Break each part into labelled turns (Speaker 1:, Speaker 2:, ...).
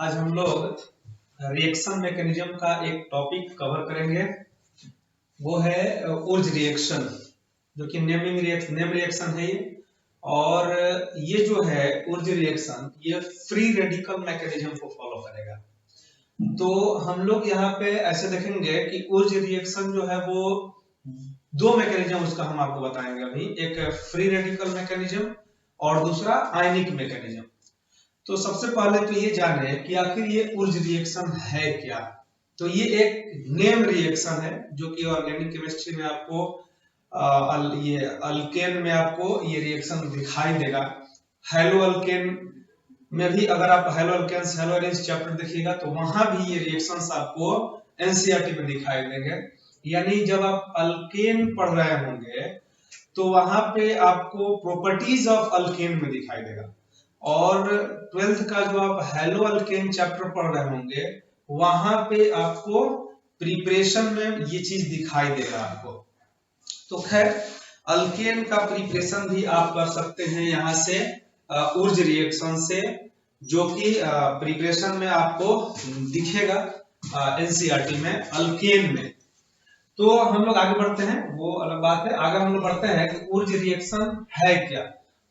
Speaker 1: आज हम लोग रिएक्शन मैकेनिज्म का एक टॉपिक कवर करेंगे। वो है उर्ज रिएक्शन, जो कि नेम रिएक्शन है ये। और ये जो है उर्ज रिएक्शन, ये फ्री रेडिकल मैकेनिज्म को फॉलो करेगा। तो हम लोग यहाँ पे ऐसे देखेंगे कि उर्ज रिएक्शन जो है वो दो मैकेनिज्म उसका हम आपको बताएंगे अभी, एक फ्री रेडिकल मैकेनिज्म और दूसरा आयनिक मैकेनिज्म। तो सबसे पहले तो ये जाने कि आखिर ये उर्ज रिएक्शन है क्या। तो ये एक नेम रिएक्शन है जो कि ऑर्गेनिक केमिस्ट्री में आपको ये अल्केन में आपको ये रिएक्शन दिखाई देगा। हेलो अल्केन में भी अगर आप haloalkanes haloarenes chapter देखिएगा तो वहां भी ये रिएक्शंस आपको एनसीईआरटी में दिखाई देंगे। यानी जब आप अल्केन पढ़ रहे होंगे तो वहां पे आपको प्रॉपर्टीज ऑफ अल्केन में दिखाई देगा, और 12th का जो आप हेलो अल्केन चैप्टर पढ़ रहे होंगे वहां पे आपको प्रिपरेशन में ये चीज दिखाई देगा आपको। तो खैर अल्केन का प्रिपरेशन भी आप कर सकते हैं यहाँ से उर्ज रिएक्शन से, जो कि प्रिपरेशन में आपको दिखेगा एनसीईआरटी में अल्केन में। तो हम लोग आगे बढ़ते हैं, वो अलग बात है। आगे हम लोग बढ़ते हैं कि उर्ज रिएक्शन है क्या।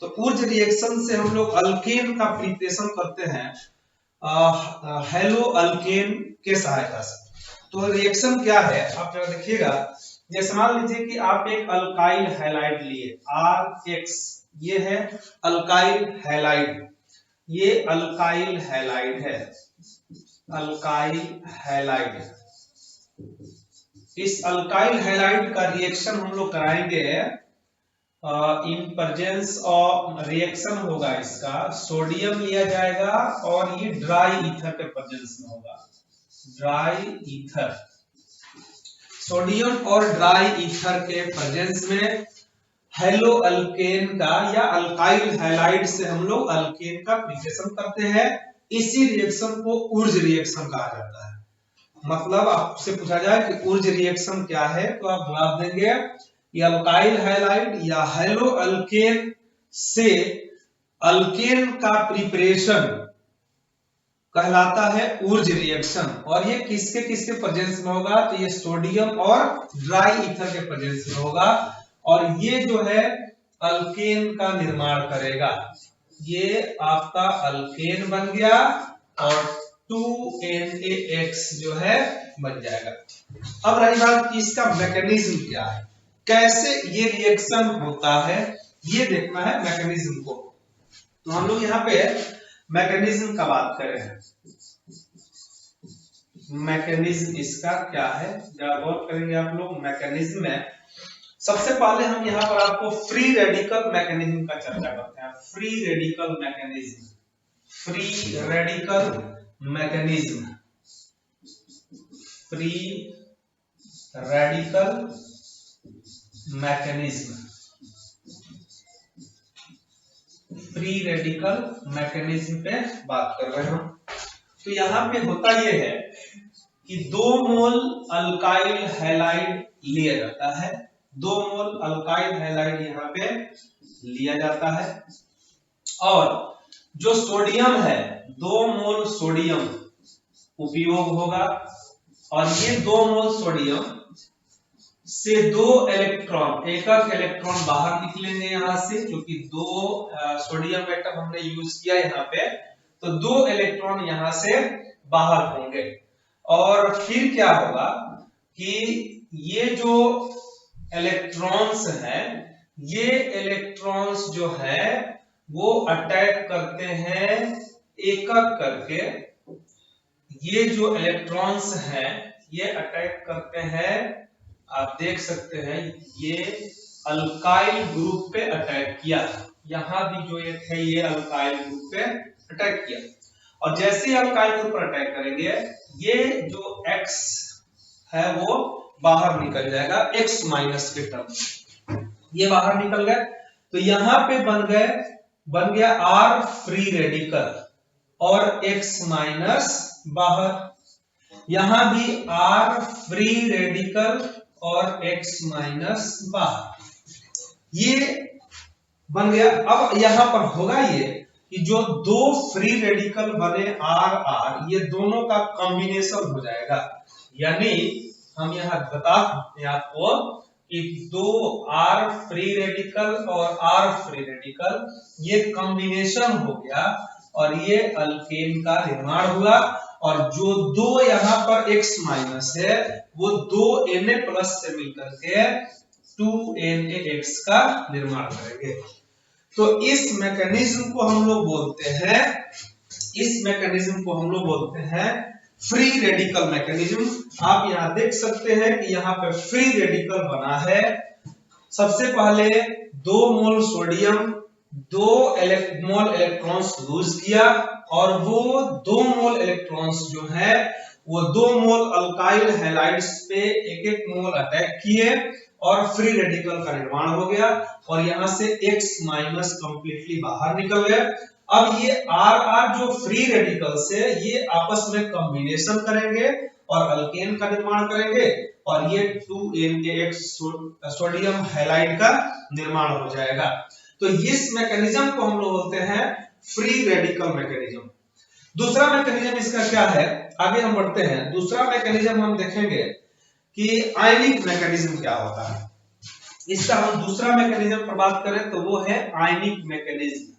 Speaker 1: तो उर्ज रिएक्शन से हम लोग अल्केन का प्रिपरेशन करते हैं हेलो अल्केन के सहायता से। तो रिएक्शन क्या है आप जरा देखिएगा। जैसे मान लीजिए कि आप एक अल्काइल हैलाइड लिए RX, ये है अल्काइल हैलाइड, ये अल्काइल हैलाइड है, अल्काइल हैलाइड। इस अल्काइल हैलाइड का रिएक्शन हम लोग कराएंगे इन प्रेजेंस ऑफ, रिएक्शन होगा इसका, सोडियम लिया जाएगा और ये ड्राई ईथर के प्रेजेंस में होगा, ड्राई ईथर। सोडियम और ड्राई ईथर के प्रेजेंस में हेलो अल्केन का या अल्काइल हैलाइड से हम लोग अल्केन का प्रिपरेशन करते हैं। इसी रिएक्शन को उर्ज रिएक्शन कहा जाता है। मतलब आपसे पूछा जाए कि उर्ज रिएक्शन क्या है तो आप जवाब देंगे कि अल्काइल हैलाइड या हेलो अल्केन से अल्केन का प्रिपरेशन कहलाता है उर्ज रिएक्शन। और ये किसके किसके प्रेजेंस में होगा, तो ये सोडियम और ड्राई ईथर के प्रेजेंस में होगा, और ये जो है अल्केन का निर्माण करेगा। ये आपका अल्केन बन गया और 2NaX जो है बन जाएगा। अब रही बात कि इसका मैकेनिज्म क्या है, कैसे ये रिएक्शन होता है, ये देखना है मैकेनिज्म को। तो हम लोग यहाँ पे मैकेनिज्म का बात करें हैं। मैकेनिज्म इसका क्या है जरा गौर करेंगे आप लोग। मैकेनिज्म में सबसे पहले हम यहाँ पर आपको फ्री रेडिकल मैकेनिज्म का चर्चा करते हैं। Free radical mechanism, free radical mechanism, free radical mechanism, free radical mechanism पे बात कर रहे हैं। तो यहाँ पे होता यह है कि 2 मोल अल्काइल हैलाइड लिया जाता है, 2 मोल अल्काइल हैलाइड यहाँ पे लिया जाता है, और जो सोडियम है 2 मोल सोडियम उपयोग होगा, और ये 2 मोल सोडियम से 2 इलेक्ट्रॉन, एक इलेक्ट्रॉन बाहर निकलेंगे यहाँ से, क्योंकि 2 सोडियम एटम हमने यूज किया यहाँ पे, तो 2 इलेक्ट्रॉन यहाँ से बाहर होंगे। और फिर क्या होगा कि ये जो इलेक्ट्रॉन्स हैं, ये इलेक्ट्रॉन्स जो है वो अटैक करते हैं एक एक करके। ये जो इलेक्ट्रॉन्स हैं ये अटैक करते हैं, आप देख सकते हैं ये अल्काइल ग्रुप पे अटैक किया, यहां भी जो एक है ये अल्काइल ग्रुप पे अटैक किया। और जैसे अल्काइल ग्रुप पर अटैक करेंगे ये जो X है वो बाहर निकल जाएगा, X माइनस के टर्म ये बाहर निकल गए। तो यहां पे बन गया R फ्री रेडिकल और X माइनस बाहर, यहां भी R फ्री रेडिकल और X माइनस बाहर, ये बन गया। अब यहां पर होगा ये कि जो दो फ्री रेडिकल बने RR, ये दोनों का कॉम्बिनेशन हो जाएगा। यानी हम यहाँ बता सकते हैं आपको कि दो R फ्री रेडिकल और R फ्री रेडिकल ये कॉम्बिनेशन हो गया और ये अल्केन का निर्माण हुआ। और जो दो यहाँ पर X माइनस है वो दो Na प्लस से मिलकर के 2NaX का निर्माण करेंगे। तो इस मैकेनिज्म को हम लोग बोलते हैं फ्री रेडिकल मैकेनिज्म। आप यहाँ देख सकते हैं कि यहाँ पे फ्री रेडिकल बना है। सबसे पहले 2 मोल सोडियम 2 मोल इलेक्ट्रॉन्स लूज किया और वो 2 मोल इलेक्ट्रॉन्स जो है वो 2 मोल अल्काइल हैलाइड्स पे एक मोल अटैक किए और फ्री रेडिकल का निर्माण हो गया और यहाँ से X माइनस कंप्लीटली बाहर निकल गया। अब ये RR जो फ्री रेडिकल्स है ये आपस में कॉम्बिनेशन करेंगे और अल्केन का निर्माण करेंगे और ये 2NaX सोडियम हैलाइड का निर्माण हो जाएगा। तो इस मैकेनिज्म को हम लोग बोलते हैं फ्री रेडिकल मैकेनिज्म। दूसरा मैकेनिज्म इसका क्या है, आगे हम बढ़ते हैं। दूसरा मैकेनिज्म हम देखेंगे कि आयनिक मैकेनिज्म क्या होता है। इसका हम दूसरा मैकेनिज्म पर बात करें तो वो है आयनिक मैकेनिज्म।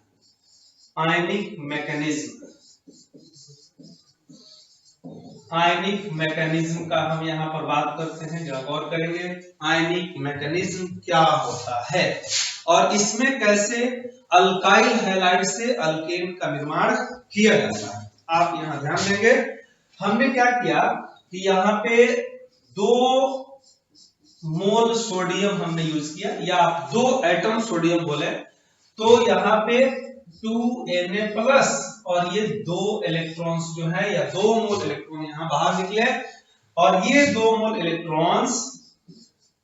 Speaker 1: आयनिक मैकेनिज्म का हम यहाँ पर बात करते हैं, जरा गौर करेंगे आयनिक मैकेनिज्म क्या होता है और इसमें कैसे अल्काइल हैलाइड से अल्केन का निर्माण किया जाता है। आप यहाँ ध्यान देंगे, हमने क्या किया कि यहाँ पे 2 मोल सोडियम हमने यूज किया या आप 2 एटम सोडियम बोले तो यहाँ पे 2Na प्लस और ये 2 इलेक्ट्रॉन्स जो है या 2 मोल इलेक्ट्रॉन यहाँ बाहर निकले और ये 2 मोल इलेक्ट्रॉन्स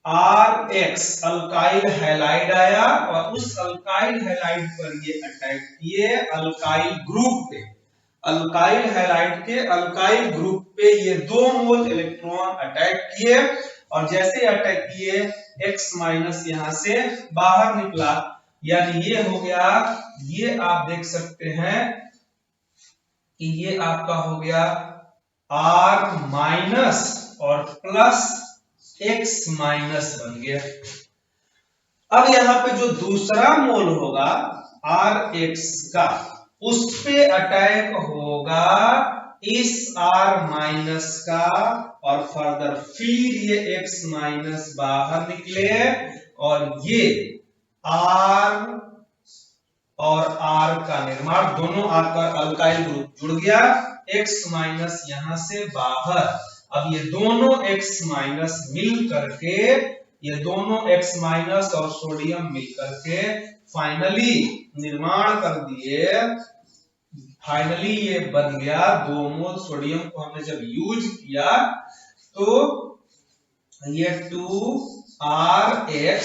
Speaker 1: RX अल्काइल हैलाइड आया और उस अल्काइल हैलाइड पर ये अटैक किए अल्काइल ग्रुप पे। अल्काइल हैलाइड के अल्काइल ग्रुप पे ये 2 मोल इलेक्ट्रॉन अटैक किए और जैसे अटैक किए X माइनस यहाँ से बाहर निकला, यानी ये हो गया, ये आप देख सकते हैं कि ये आपका हो गया R माइनस और प्लस X माइनस बन गया। अब यहाँ पे जो दूसरा मोल होगा RX का उस पे अटैक होगा इस R माइनस का और फर्दर फिर ये X माइनस बाहर निकले और ये R और R का निर्माण, दोनों आपका अल्काइल ग्रुप जुड़ गया, X माइनस यहां से बाहर। अब ये दोनों X माइनस मिल करके, ये दोनों X माइनस और सोडियम मिल करके फाइनली निर्माण कर दिए। फाइनली ये बन गया 2 मोल सोडियम को हमने जब यूज किया तो ये 2RX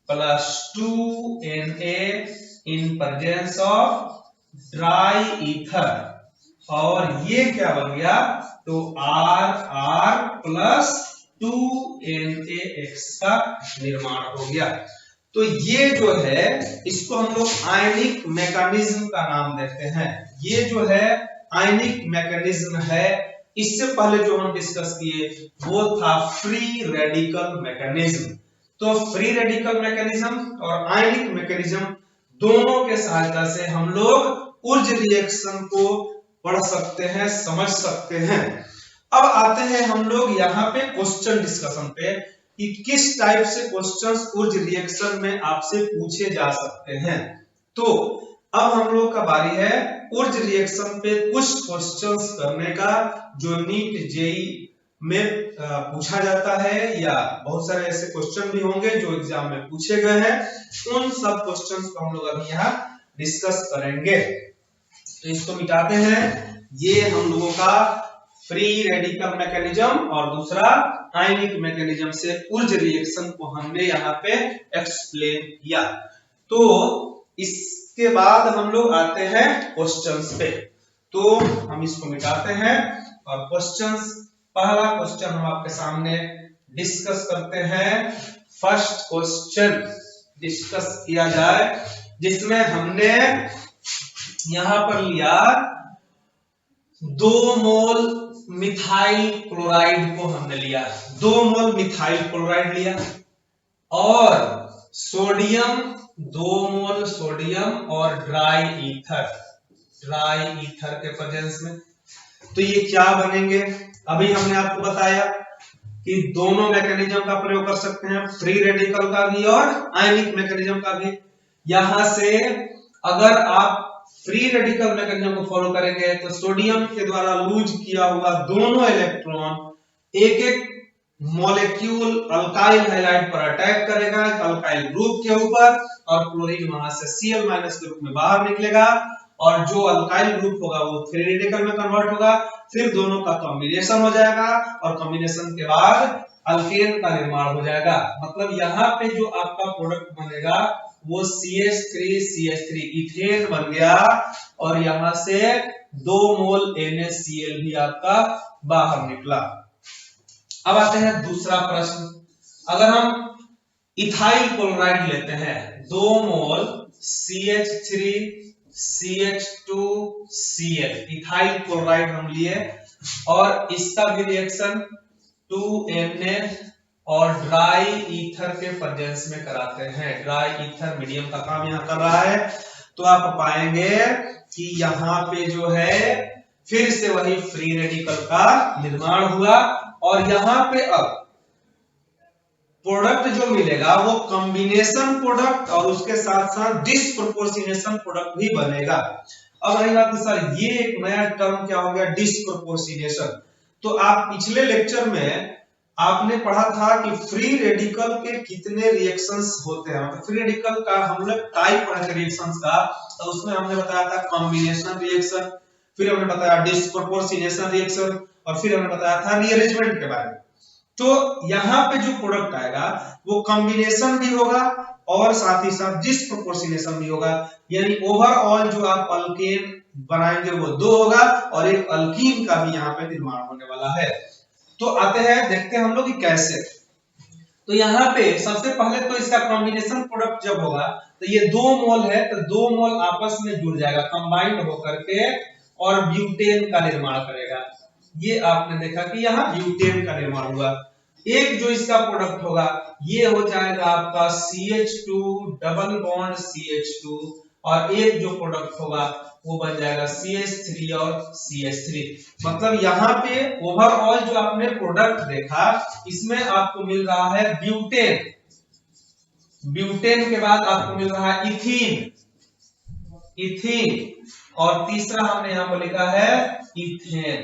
Speaker 1: plus 2Na in presence of dry ether और ये क्या बन गया तो RR प्लस 2NaX का निर्माण हो गया। तो ये जो है इसको हम लोग आयनिक मैकेनिज्म का नाम देते हैं। ये जो है आयनिक मैकेनिज्म है। इससे पहले जो हम डिस्कस किए वो था फ्री रेडिकल मैकेनिज्म। तो फ्री रेडिकल मैकेनिज्म और आयनिक मैकेनिज्म दोनों के सहायता से हम लोग ऊर्ज रिएक्शन को पढ़ सकते हैं, समझ सकते हैं। अब आते हैं हम लोग यहाँ पे क्वेश्चन डिस्कशन पे कि किस टाइप से क्वेश्चंस ऊर्ज रिएक्शन में आपसे पूछे जा सकते हैं। तो अब हम लोग का बारी है ऊर्ज रिएक्शन पे कुछ क्वेश्चंस करने का जो नीट जेई में पूछा जाता है या बहुत सारे ऐसे क्वेश्चन भी होंगे जो एग्जाम में पूछे गए हैं। उन सब क्वेश्चंस को हम लोग अभी यहाँ डिस्कस करेंगे। तो इसको मिटाते हैं। ये हम लोगों का फ्री रेडिकल मैकेनिज्म और दूसरा आयनिक मैकेनिज्म से ऊर्ज रिएक्शन को हमने यहाँ पे एक्सप्लेन किया। तो इसके बाद हम लोग आते हैं क्वेश्चंस पे। तो हम इसको मिटाते हैं और क्वेश्चंस, पहला क्वेश्चन हम आपके सामने डिस्कस करते हैं। फर्स्ट क्वेश्चन डिस्कस किया जाए जिसमें हमने यहां पर लिया 2 मोल मिथाइल क्लोराइड को हमने लिया, 2 मोल मिथाइल क्लोराइड लिया, और सोडियम 2 मोल सोडियम और ड्राई ईथर के प्रेजेंस में। तो ये क्या बनेंगे, अभी हमने आपको बताया कि दोनों मैकेनिज्म का प्रयोग कर सकते हैं, फ्री रेडिकल का भी और आयनिक मैकेनिज्म का भी। यहां से अगर आप फ्री रेडिकल मैकेनिज्म को फॉलो करेंगे तो सोडियम के द्वारा लूज किया हुआ दोनों इलेक्ट्रॉन एक एक मॉलिक्यूल अल्काइल हैलाइड पर अटैक करेगा अल्काइल ग्रुप के ऊपर, और क्लोरीन वहां से Cl- के रूप में बाहर निकलेगा, और जो अल्काइल ग्रुप होगा वो फ्री रेडिकल में कन्वर्ट होगा, फिर दोनों का कॉम्बिनेशन हो जाएगा, और कॉम्बिनेशन के बाद अल्केन का निर्माण हो जाएगा। मतलब यहाँ पे जो आपका प्रोडक्ट बनेगा वो CH3 इथेन बन गया, और यहां से 2 मोल NaCl भी आपका बाहर निकला। अब आते हैं दूसरा प्रश्न, अगर हम इथाइल क्लोराइड लेते हैं 2 मोल CH3 CH2Cl इथाइल क्लोराइड हम लिए, और इसका भी रिएक्शन 2Na और ड्राई ईथर के प्रेजेंस में कराते हैं। ड्राई ईथर मीडियम का काम यहाँ कर रहा है, तो आप पाएंगे कि यहाँ पे जो है फिर से वही फ्री रेडिकल का निर्माण हुआ, और यहाँ पे अब प्रोडक्ट जो मिलेगा वो कॉम्बिनेशन प्रोडक्ट और उसके साथ साथ डिस्प्रोपोर्शनेशन प्रोडक्ट भी बनेगा। अब रही बात सर ये एक नया टर्म क्या हो गया, डिस्प्रोपोर्शनेशन। तो आप पिछले लेक्चर में आपने पढ़ा था कि फ्री रेडिकल के कितने रिएक्शंस होते हैं, मतलब फ्री रेडिकल का हम लोग टाइप पढ़े थे रिएक्शंस का, तो उसमें हमने बताया था कॉम्बिनेशन रिएक्शन, फिर हमने बताया डिस्प्रोपोर्शनेशन रिएक्शन, और फिर हमने बताया था रीअरेंजमेंट के बारे में। तो यहाँ पे जो प्रोडक्ट आएगा वो कॉम्बिनेशन भी होगा और साथ ही साथ डिस्प्रोपोर्शनेशन भी होगा, यानी ओवरऑल जो आप अल्केन बनाएंगे वो 2 होगा, और एक अल्कीन का भी यहाँ पे निर्माण होने वाला है। तो आते हैं देखते हैं हम लोग कि कैसे। तो यहाँ पे सबसे पहले तो इसका कॉम्बिनेशन प्रोडक्ट जब होगा तो ये 2 मोल है, तो 2 मोल आपस में जुड़ जाएगा कंबाइंड होकर के, और ब्यूटेन का निर्माण करेगा। ये आपने देखा कि यहाँ ब्यूटेन का निर्माण हुआ। एक जो इसका प्रोडक्ट होगा ये हो जाएगा आपका CH2 डबल बॉन्ड CH2, और एक जो प्रोडक्ट होगा वो बन जाएगा CH3 और CH3। मतलब यहाँ पे ओवरऑल जो आपने प्रोडक्ट देखा इसमें आपको मिल रहा है ब्यूटेन, ब्यूटेन के बाद आपको मिल रहा है इथीन, और तीसरा हमने यहाँ पर लिखा है इथेन।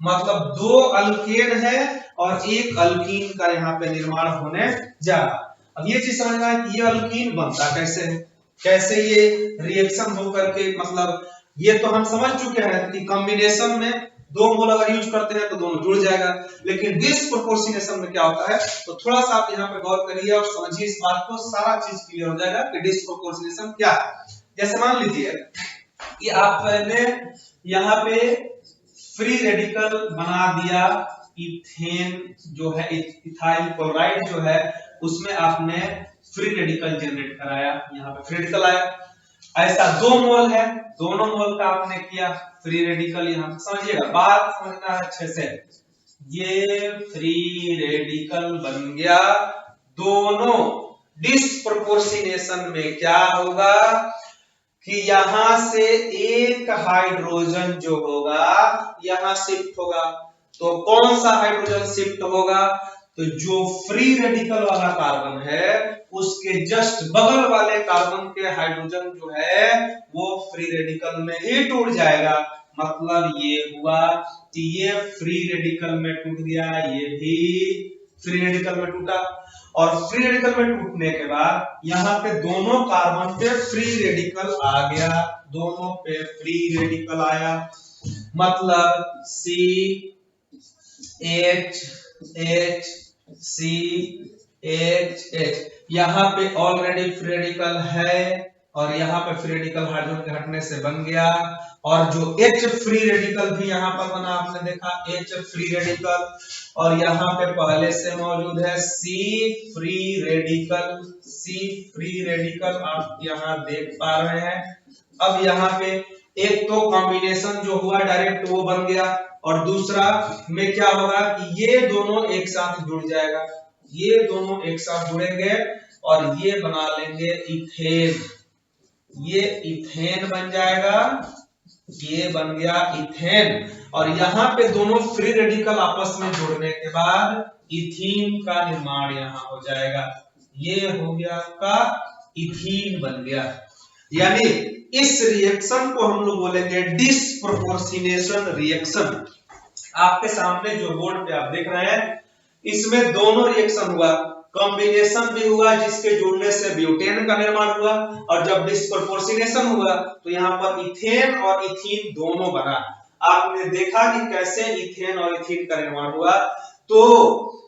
Speaker 1: मतलब 2 अल्केन है और एक अल्कीन का यहाँ पे निर्माण होने जा रहा। अब ये चीज समझना है कि ये अल्कीन बनता कैसे है, कैसे ये रिएक्शन हो करके, मतलब ये तो हम समझ चुके हैं कि कॉम्बिनेशन में 2 मोल अगर यूज करते हैं तो दोनों जुड़ जाएगा, लेकिन डिस्प्रोपोर्शनेशन में क्या होता है, तो थोड़ा सा आप यहाँ पे गौर करिए और समझिए इस बात को, सारा चीज क्लियर हो जाएगा कि डिस्प्रोपोर्शनेशन क्या है। जैसे मान लीजिए कि आपने यहाँ पे फ्री रेडिकल बना दिया इथेन जो है, इथाइल क्लोराइड जो है उसमें आपने फ्री रेडिकल जनरेट कराया, यहाँ पे फ्री रेडिकल आया, ऐसा 2 मोल है, दोनों मोल का आपने किया फ्री रेडिकल। यहाँ समझिएगा, बात समझना है अच्छे से, ये फ्री रेडिकल बन गया, दोनों डिस्प्रोपोर्शनेशन में क्या होगा कि यहां से एक हाइड्रोजन जो होगा यहां शिफ्ट होगा। तो कौन सा हाइड्रोजन शिफ्ट होगा, तो जो फ्री रेडिकल वाला कार्बन है उसके जस्ट बगल वाले कार्बन के हाइड्रोजन जो है वो फ्री रेडिकल में ही टूट जाएगा। मतलब ये हुआ कि ये फ्री रेडिकल में टूट गया, ये भी फ्री रेडिकल में टूटा, और फ्री रेडिकल में टूटने के बाद यहाँ पे दोनों कार्बन पे फ्री रेडिकल आ गया, दोनों पे फ्री रेडिकल आया, मतलब CH यहाँ पे ऑलरेडी फ्री रेडिकल है, और यहाँ पे फ्री रेडिकल हाइड्रोजन के हटने से बन गया, और जो H फ्री रेडिकल भी यहाँ पर बना, आपने देखा H फ्री रेडिकल, और यहाँ पे पहले से मौजूद है C फ्री रेडिकल आप यहाँ देख पा रहे हैं। अब यहाँ पे एक तो कॉम्बिनेशन जो हुआ डायरेक्ट वो बन गया, और दूसरा में क्या होगा कि ये दोनों एक साथ जुड़ जाएगा, ये दोनों एक साथ जुड़ेंगे और ये बना लेंगे इथेन, ये इथेन बन जाएगा, ये बन गया इथेन। और यहाँ पे दोनों फ्री रेडिकल आपस में जोड़ने के बाद इथीन का निर्माण यहाँ हो जाएगा, ये हो गया आपका इथीन बन गया। यानी इस रिएक्शन को हम लोग बोलेंगे डिस्प्रोपोर्शनेशन रिएक्शन। आपके सामने जो बोर्ड पे आप देख रहे हैं इसमें दोनों रिएक्शन हुआ, कॉम्बिनेशन भी हुआ जिसके जुड़ने से ब्यूटेन का निर्माण हुआ, और जब डिस्प्रोपोर्शनेशन हुआ तो यहाँ पर इथेन और इथीन दोनों बना। आपने देखा कि कैसे इथेन और इथीन का निर्माण हुआ। तो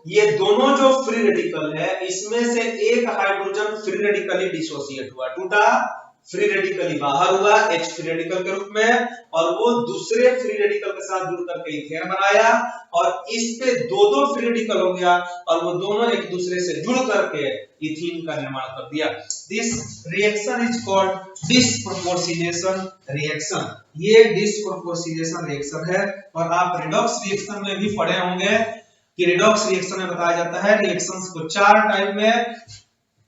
Speaker 1: ये दोनों जो फ्री रेडिकल है इसमें से एक हाइड्रोजन फ्री रेडिकली डिसोसिएट हुआ, टूटा, फ्री रेडिकली बाहर हुआ H फ्री रेडिकल के रूप में, और वो दूसरे फ्री रेडिकल के साथ जुड़ करके इथेन बनाया, और इस पे दो फ्री रेडिकल हो गया और वो दोनों एक दूसरे से जुड़ करके इथीन का निर्माण कर दिया। This reaction is called disproportionation reaction. ये डिस्प्रोपोर्शनेशन रिएक्शन है। और आप रिडॉक्स रिएक्शन में भी पढ़े होंगे कि रिडॉक्स रिएक्शन में बताया जाता है रिएक्शंस को 4 टाइप में,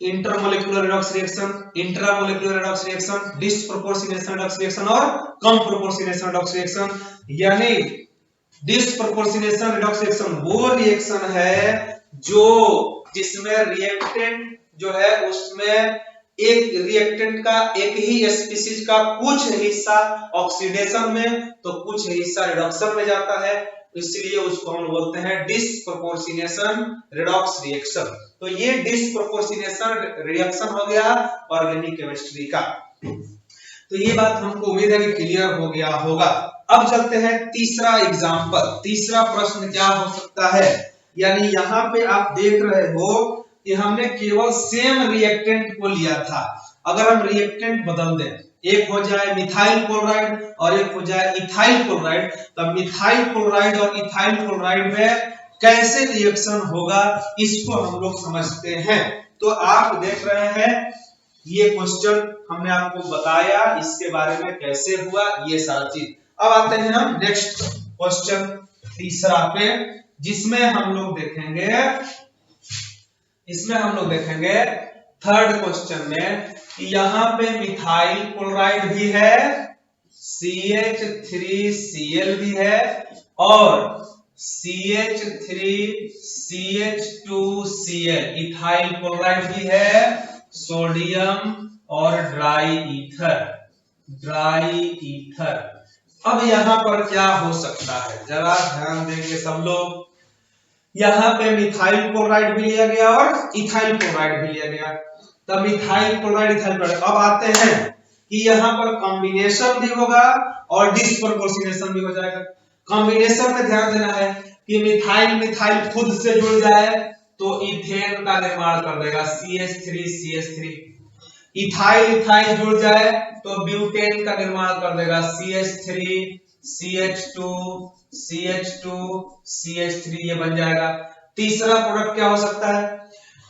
Speaker 1: intermolecular redox reaction, intramolecular redox reaction, disproportionation redox reaction और कम प्रोपोर्शनेशन रिडॉक्स रिएक्शन। यानी डिस्प्रोपोर्शनेशन रिडॉक्स रिएक्शन वो रिएक्शन है जो जिसमें रिएक्टेंट जो है उसमें एक रिएक्टेंट का एक ही स्पीशीज का कुछ हिस्सा ऑक्सीडेशन में तो कुछ हिस्सा रिडक्शन में जाता है, इसलिए उसको हम बोलते हैं डिस्प्रोपोर्शनेशन रिडॉक्स रिएक्शन। तो ये डिस्प्रोपोर्शनेशन रिएक्शन हो गया ऑर्गेनिक केमिस्ट्री का। तो ये बात हमको उम्मीद है कि क्लियर हो गया होगा। अब चलते हैं तीसरा एग्जांपल। तीसरा प्रश्न क्या हो सकता है, यानी यहाँ पे आप देख रहे हो कि हमने केवल सेम रिएक्टेंट को लिया था। अगर हम रिएक्टेंट बदल दें, एक हो जाए मिथाइल क्लोराइड और एक हो जाए इथाइल क्लोराइड, तब मिथाइल क्लोराइड और इथाइल क्लोराइड में कैसे रिएक्शन होगा इसको हम लोग समझते हैं। तो आप देख रहे हैं ये क्वेश्चन हमने आपको बताया इसके बारे में कैसे हुआ ये सारा चीज। अब आते हैं हम नेक्स्ट क्वेश्चन तीसरा पे, जिसमें हम लोग देखेंगे थर्ड क्वेश्चन में कि यहाँ पे मिथाइल क्लोराइड भी है, CH3Cl भी है और CH3CH2Cl इथाइल क्लोराइड भी है, सोडियम और ड्राई ईथर। अब यहाँ पर क्या हो सकता है जरा ध्यान देंगे सब लोग। यहाँ पे मिथाइल क्लोराइड भी लिया गया और इथाइल क्लोराइड भी लिया गया, तब मिथाइल क्लोराइड इथाइल क्लोराइड। अब आते हैं कि यहाँ पर कॉम्बिनेशन भी होगा और डिस्प्रोपोर्शनेशन भी हो जाएगा। कॉम्बिनेशन में ध्यान देना है कि मिथाइल खुद से जुड़ जाए तो इथेन का निर्माण कर देगा CH3CH3, इथाइल जुड़ जाए तो ब्यूटेन का निर्माण कर देगा CH3CH2CH2CH3 ये बन जाएगा। तीसरा प्रोडक्ट क्या हो सकता है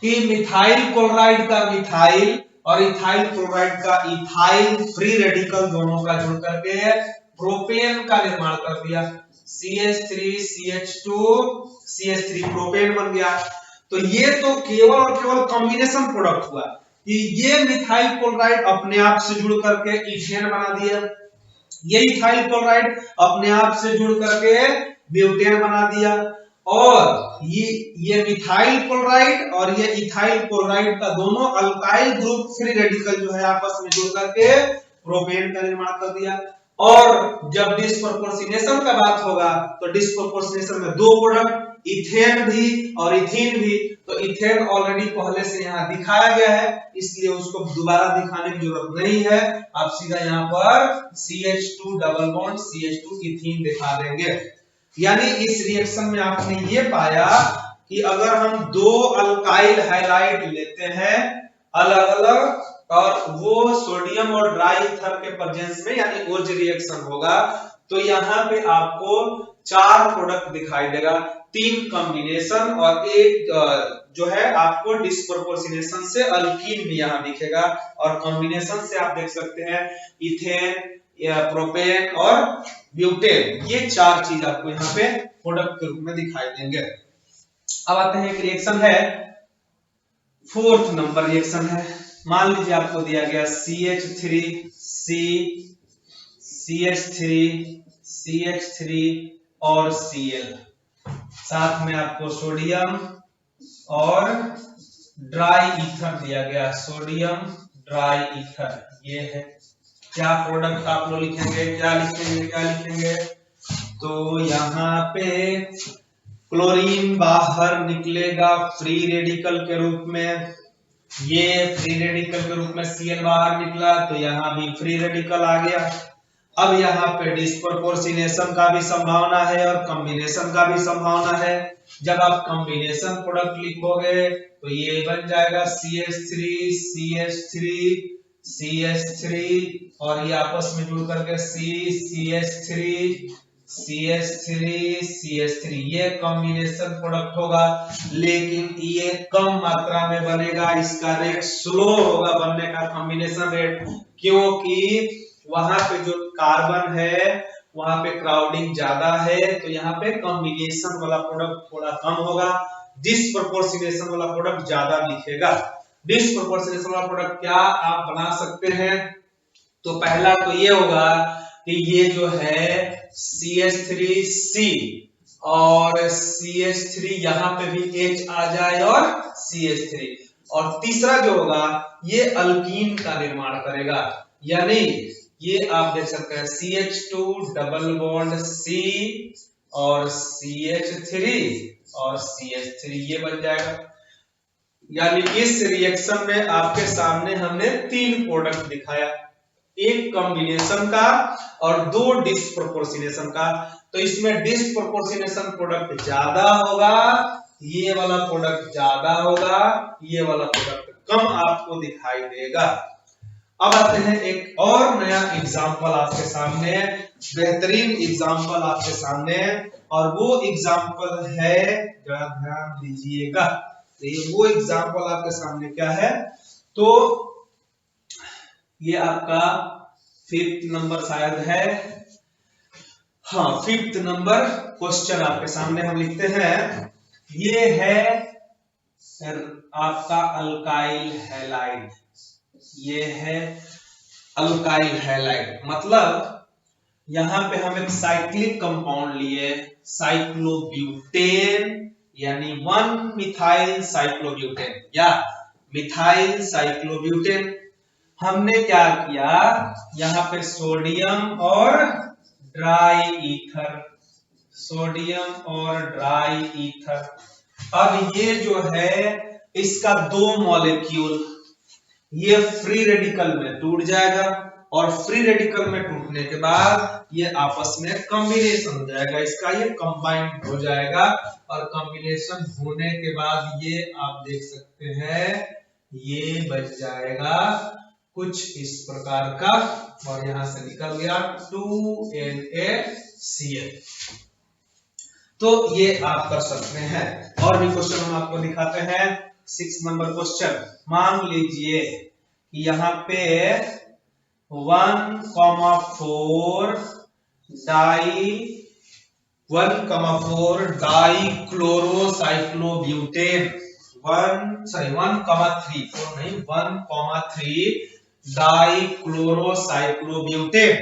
Speaker 1: कि मिथाइल क्लोराइड का मिथाइल और इथाइल क्लोराइड का इथाइल फ्री रेडिकल दोनों का जुड़ करके प्रोपेन का निर्माण कर दिया, CH3CH2CH3 प्रोपेन बन गया। तो ये तो केवल और केवल कॉम्बिनेशन प्रोडक्ट हुआ कि ये मिथाइल क्लोराइड अपने आप से जुड़ करके इथेन बना दिया, ये इथाइल क्लोराइड अपने आप से जुड़ करके ब्यूटेन बना दिया, और ये मिथाइल क्लोराइड और ये इथाइल क्लोराइड का दोनों अल्काइल ग्रुप फ्री रेडिकल जो है आपस में जुड़ करके प्रोपेन का निर्माण कर दिया। और जब डिस्प्रोपोर्शनेशन का बात होगा तो डिस्प्रोपोर्शनेशन में दो प्रोडक्ट इथेन भी और इथीन भी, तो इथेन ऑलरेडी पहले से यहाँ दिखाया गया है इसलिए उसको दोबारा दिखाने की जरूरत नहीं है, आप सीधा यहाँ पर CH2 double bond CH2 ethene दिखा देंगे। यानी इस रिएक्शन में आपने ये पाया कि अगर हम दो अल्काइल हैलाइड लेते हैं अलग अलग और वो सोडियम और ड्राई ईथर के प्रेजेंस में यानी ओज रिएक्शन होगा, तो यहाँ पे आपको 4 प्रोडक्ट दिखाई देगा, 3 कॉम्बिनेशन और एक जो है आपको डिस्प्रोपोर्शनेशन से अल्कीन भी यहाँ दिखेगा, और कॉम्बिनेशन से आप देख सकते हैं इथेन, या प्रोपेन और ब्यूटेन, ये 4 चीज आपको यहाँ पे प्रोडक्ट के रूप में दिखाई देंगे। अब आते हैं एक रिएक्शन है, 4th नंबर रिएक्शन है। मान लीजिए आपको दिया गया CH3 और Cl, साथ में आपको सोडियम और ड्राई ईथर दिया गया, सोडियम ड्राई ईथर, ये है। क्या प्रोडक्ट आप लोग लिखेंगे, क्या लिखेंगे? तो यहाँ पे क्लोरीन बाहर निकलेगा फ्री रेडिकल के रूप में, ये फ्री रेडिकल के रूप में Cl बाहर निकला तो यहाँ भी फ्री रेडिकल आ गया। अब यहाँ पे डिस्प्रपोर्शनेशन का भी संभावना है और कॉम्बिनेशन का भी संभावना है। जब आप कॉम्बिनेशन प्रोडक्ट लिखोगे तो ये बन जाएगा CH3 और ये आपस में जुड़ करके CH3, ये कॉम्बिनेशन प्रोडक्ट होगा, लेकिन ये कम मात्रा में बनेगा, इसका रेट स्लो होगा बनने का, कॉम्बिनेशन रेट, क्योंकि वहां पे जो कार्बन है वहां पे क्राउडिंग ज्यादा है, तो यहाँ पे कॉम्बिनेशन वाला प्रोडक्ट थोड़ा कम होगा, डिस्प्रपोर्शनेशन वाला प्रोडक्ट ज्यादा दिखेगा। डिस्प्रपोर्शनेशन वाला प्रोडक्ट क्या आप बना सकते हैं? तो पहला तो ये होगा कि ये जो है CH3C और CH3 यहाँ पे भी H आ जाए और CH3, और तीसरा जो होगा ये अल्कीन का निर्माण करेगा, यानी ये आप देख सकते हैं CH2 डबल बॉन्ड C और CH3 और CH3, ये बन जाएगा। यानी इस रिएक्शन में आपके सामने हमने 3 प्रोडक्ट दिखाया, एक कॉम्बिनेशन का और 2 डिस्प्रपोर्शनेशन का। तो इसमें डिस्प्रपोर्शनेशन प्रोडक्ट ज्यादा होगा, ये वाला प्रोडक्ट ज्यादा होगा, ये वाला प्रोडक्ट कम आपको दिखाई देगा। अब आते हैं एक और नया एग्जांपल आपके सामने, बेहतरीन एग्जांपल आपके सामने, और वो एग्जांपल है, जरा ध्यान दीजिएगा, वो एग्जांपल आपके सामने क्या है? तो ये आपका 5th नंबर शायद है, हाँ 5th नंबर क्वेश्चन आपके सामने हम लिखते हैं। ये है आपका अल्काइल हैलाइड, ये है अल्काइल हैलाइड, मतलब यहां पे हम एक साइक्लिक कंपाउंड लिए, साइक्लोब्यूटेन, यानी 1 मिथाइल साइक्लोब्यूटेन या मिथाइल साइक्लोब्यूटेन। हमने क्या किया, यहाँ पे सोडियम और ड्राई ईथर, सोडियम और ड्राई ईथर। अब ये जो है इसका 2 मॉलिक्यूल ये फ्री रेडिकल में टूट जाएगा, और फ्री रेडिकल में टूटने के बाद ये आपस में कॉम्बिनेशन हो जाएगा, इसका ये कंबाइंड हो जाएगा, और कॉम्बिनेशन होने के बाद ये आप देख सकते हैं ये बच जाएगा कुछ इस प्रकार का, और यहां से निकल गया 2NaCl। तो ये आप कर सकते हैं। और भी क्वेश्चन हम आपको दिखाते हैं। 6 नंबर क्वेश्चन, मान लीजिए कि यहाँ पे 1,4 डाइक्लोरोसाइक्लोब्यूटेन 1,3 डाइक्लोरोसाइक्लोब्यूटेन,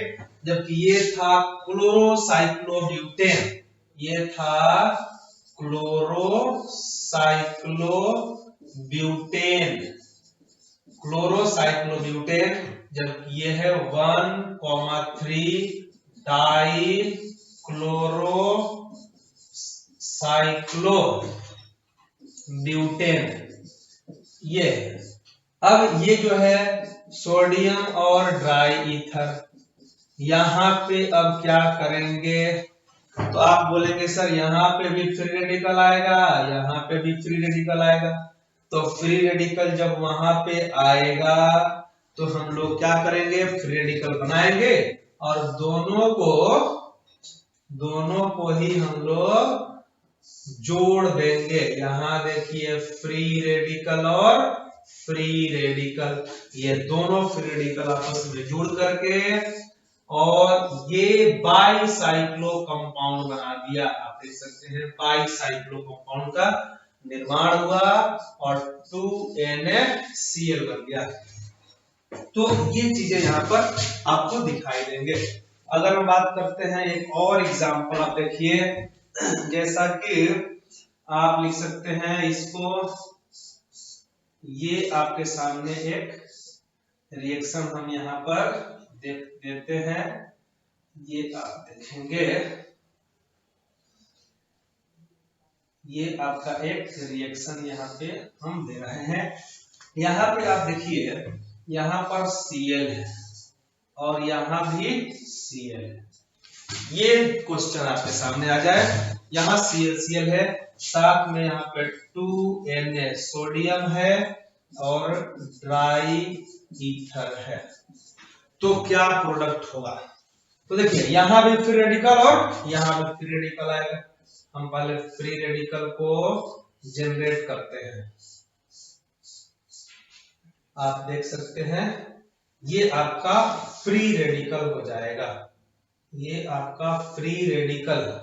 Speaker 1: जबकि ये था क्लोरोसाइक्लोब्यूटेन, ये था क्लोरोसाइक्लोब्यूटेन, जबकि ये है 1,3 डाइक्लोरोसाइक्लोब्यूटेन, ये। अब ये जो है सोडियम और ड्राई ईथर, यहां पे अब क्या करेंगे? तो आप बोलेंगे सर यहाँ पे भी फ्री रेडिकल आएगा, यहाँ पे भी फ्री रेडिकल आएगा। तो फ्री रेडिकल जब वहां पे आएगा तो हम लोग क्या करेंगे? फ्री रेडिकल बनाएंगे और दोनों को ही हम लोग जोड़ देंगे। यहाँ देखिए फ्री रेडिकल और फ्री रेडिकल, ये दोनों फ्री रेडिकल आपस में जुड़ करके और ये बाईसाइक्लो कंपाउंड बना दिया। आप देख सकते हैं बाईसाइक्लो कंपाउंड का निर्माण हुआ और 2NaCl बन गया। तो ये चीजें यहाँ पर आपको दिखाई देंगे। अगर हम बात करते हैं एक और एग्जांपल, आप देखिए, जैसा कि आप लिख सकते हैं इसको, ये आपके सामने एक रिएक्शन हम यहाँ पर देते हैं। ये आप देखेंगे, ये आपका एक रिएक्शन यहाँ पे हम दे रहे हैं। यहाँ पे आप देखिए, यहाँ पर Cl है और यहाँ भी Cl है। ये क्वेश्चन आपके सामने आ जाए, यहाँ Cl है, साथ में यहाँ पे 2Na सोडियम है और ड्राई ईथर है, तो क्या प्रोडक्ट होगा? तो देखिए यहाँ भी फ्री रेडिकल और यहाँ भी फ्री रेडिकल आएगा। हम पहले फ्री रेडिकल को जनरेट करते हैं। आप देख सकते हैं ये आपका फ्री रेडिकल हो जाएगा। ये आपका फ्री रेडिकल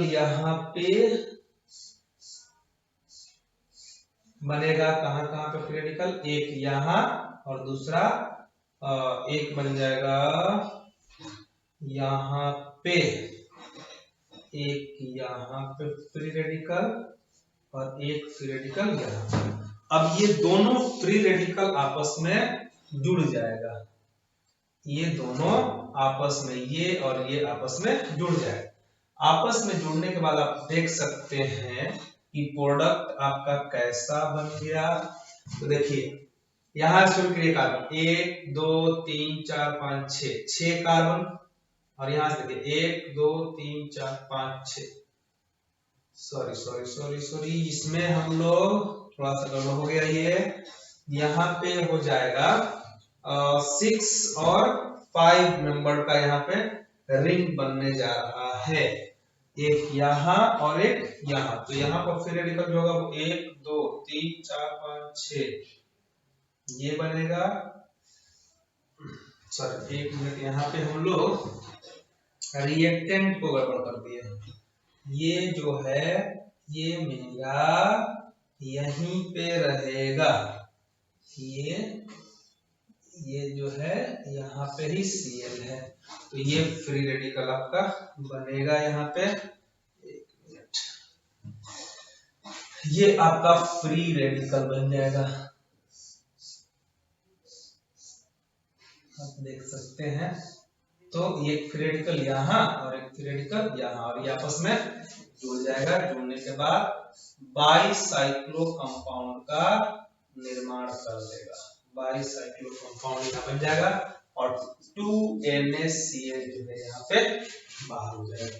Speaker 1: यहाँ पे बनेगा। कहां कहां पे फ्री रेडिकल? एक यहाँ और दूसरा एक बन जाएगा यहाँ पे, एक यहाँ पे फ्री रेडिकल और एक फ्री रेडिकल यहाँ। अब ये दोनों फ्री रेडिकल आपस में जुड़ जाएगा, ये दोनों आपस में, ये और ये आपस में जुड़ जाएगा। आपस में जुड़ने के बाद आप देख सकते हैं कि प्रोडक्ट आपका कैसा बन गया। तो देखिए यहाँ शुरू करिए कार्बन 1 2 3 4 5 6 कार्बन, और यहाँ से देखिए 1 2 3 4 5 6, सॉरी इसमें हम लोग थोड़ा सा गड़बड़ हो गया। ये यहाँ पे हो जाएगा 6 और 5 नंबर का यहाँ पे रिंग बनने जा रहा है, एक यहाँ और एक यहाँ। तो यहाँ पर फ्री रेडिकल जो होगा वो 1 2 3 4 5 6 ये बनेगा। सॉरी एक मिनट, यहाँ पे हम लोग रिएक्टेंट को गड़बड़ कर दिए। ये जो है ये मेरा यहीं पे रहेगा, ये जो है यहाँ पे ही Cl है, तो ये फ्री रेडिकल आपका बनेगा यहाँ पे। एक मिनट, ये आपका फ्री रेडिकल बन जाएगा। आप देख सकते हैं, तो ये फ्री रेडिकल यहाँ और एक फ्री रेडिकल यहाँ, और ये आपस में जुड़ जाएगा। जुड़ने के बाद बाईसाइक्लो कंपाउंड का निर्माण कर देगा, बाईसाइक्लो कंपाउंड यहाँ बन जाएगा और 2NaCl जो है यहाँ पे बाहर हो जाएगा।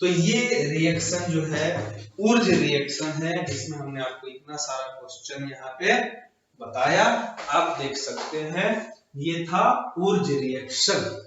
Speaker 1: तो ये रिएक्शन जो है ऊर्ज रिएक्शन है, जिसमें हमने आपको इतना सारा क्वेश्चन यहाँ पे बताया। आप देख सकते हैं ये था ऊर्ज रिएक्शन।